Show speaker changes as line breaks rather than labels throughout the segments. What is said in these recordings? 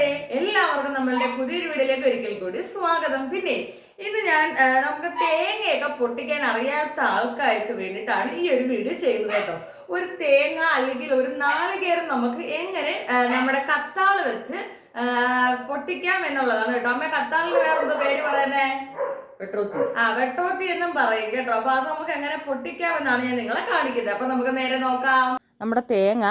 കൂട്ടുകാരെ, എല്ലാവർക്കും നമ്മളുടെ പുതിയൊരു വീഡിയോയിലേക്ക് ഒരിക്കൽ കൂടി സ്വാഗതം. പിന്നെ ഇന്ന് ഞാൻ നമുക്ക് തേങ്ങയൊക്കെ പൊട്ടിക്കാൻ അറിയാത്ത ആൾക്കാർക്ക് വേണ്ടിയിട്ടാണ് ഈ ഒരു വീഡിയോ ചെയ്യുന്നത് കേട്ടോ. ഒരു തേങ്ങ അല്ലെങ്കിൽ ഒരു നാളികേരം നമുക്ക് എങ്ങനെ നമ്മുടെ കത്താള് വെച്ച് പൊട്ടിക്കാം എന്നുള്ളതാണ് കേട്ടോ. അമ്മ കത്താളിന് വേറെന്തോ പേര് പറയുന്നേ? വെട്ടോത്തി എന്നും പറയും കേട്ടോ. അപ്പൊ അത് നമുക്ക് എങ്ങനെ പൊട്ടിക്കാമെന്നാണ് ഞാൻ നിങ്ങളെ കാണിക്കുന്നത്. അപ്പൊ നമുക്ക് നേരെ നോക്കാം. നമ്മുടെ തേങ്ങ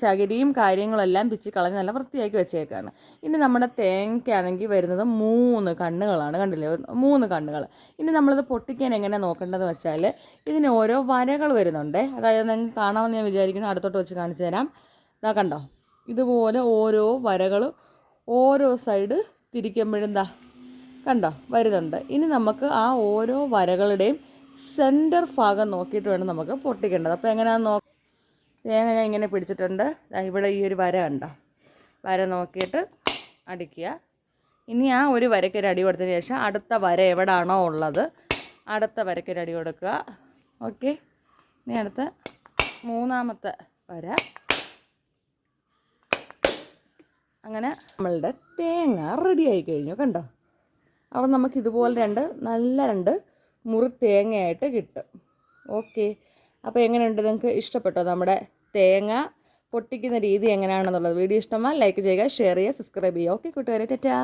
ചകിരിയും കാര്യങ്ങളെല്ലാം പിച്ചി കളഞ്ഞ് നല്ല വൃത്തിയാക്കി വെച്ചേക്കാണ്. ഇനി നമ്മുടെ തേങ്ങയ്ക്കാണെങ്കിൽ വരുന്നത് 3 കണ്ണുകളാണ്, കണ്ടില്ലേ, 3 കണ്ണുകൾ. ഇനി നമ്മളിത് പൊട്ടിക്കാൻ എങ്ങനെ നോക്കേണ്ടതെന്ന് വെച്ചാൽ ഇതിന് ഓരോ വരകൾ വരുന്നുണ്ട്. അതായത് നിങ്ങൾക്ക് കാണാമെന്ന് ഞാൻ വിചാരിക്കുന്നു. അടുത്തോട്ട് വെച്ച് കാണിച്ചു തരാം. ഇതാ കണ്ടോ, ഇതുപോലെ ഓരോ വരകൾ ഓരോ സൈഡ് തിരിക്കുമ്പോഴെന്താ കണ്ടോ വരുന്നുണ്ട്. ഇനി നമുക്ക് ആ ഓരോ വരകളുടെയും സെൻറ്റർ ഭാഗം നോക്കിയിട്ട് വേണം നമുക്ക് പൊട്ടിക്കേണ്ടത്. അപ്പോൾ എങ്ങനെയാണെന്ന് തേങ്ങ ഞാൻ ഇങ്ങനെ പിടിച്ചിട്ടുണ്ട്. ഇവിടെ ഈ ഒരു വര കണ്ടോ, വര നോക്കിയിട്ട് അടിക്കുക. ഇനി ആ ഒരു വരയ്ക്കൊരു അടി കൊടുത്തതിന് ശേഷം അടുത്ത വര എവിടാണോ ഉള്ളത് അടുത്ത വരയ്ക്കൊരു അടി കൊടുക്കുക. ഓക്കെ, ഇനി അടുത്ത 3ാമത്തെ വര. അങ്ങനെ നമ്മളുടെ തേങ്ങ റെഡിയായി കഴിഞ്ഞു കണ്ടോ. അപ്പോൾ നമുക്ക് ഇതുപോലെ നല്ല 2 മുറി തേങ്ങയായിട്ട് കിട്ടും. ഓക്കെ, അപ്പോൾ എങ്ങനെയുണ്ട്, നിങ്ങൾക്ക് ഇഷ്ടപ്പെട്ടോ നമ്മുടെ തേങ്ങ പൊട്ടിക്കുന്ന രീതി എങ്ങനെയാണെന്നുള്ളത്? വീഡിയോ ഇഷ്ടമായി ലൈക്ക് ചെയ്യുക, ഷെയർ ചെയ്യുക, സബ്സ്ക്രൈബ് ചെയ്യുക. ഓക്കെ കൂട്ടുകാരെ, ടാറ്റാ.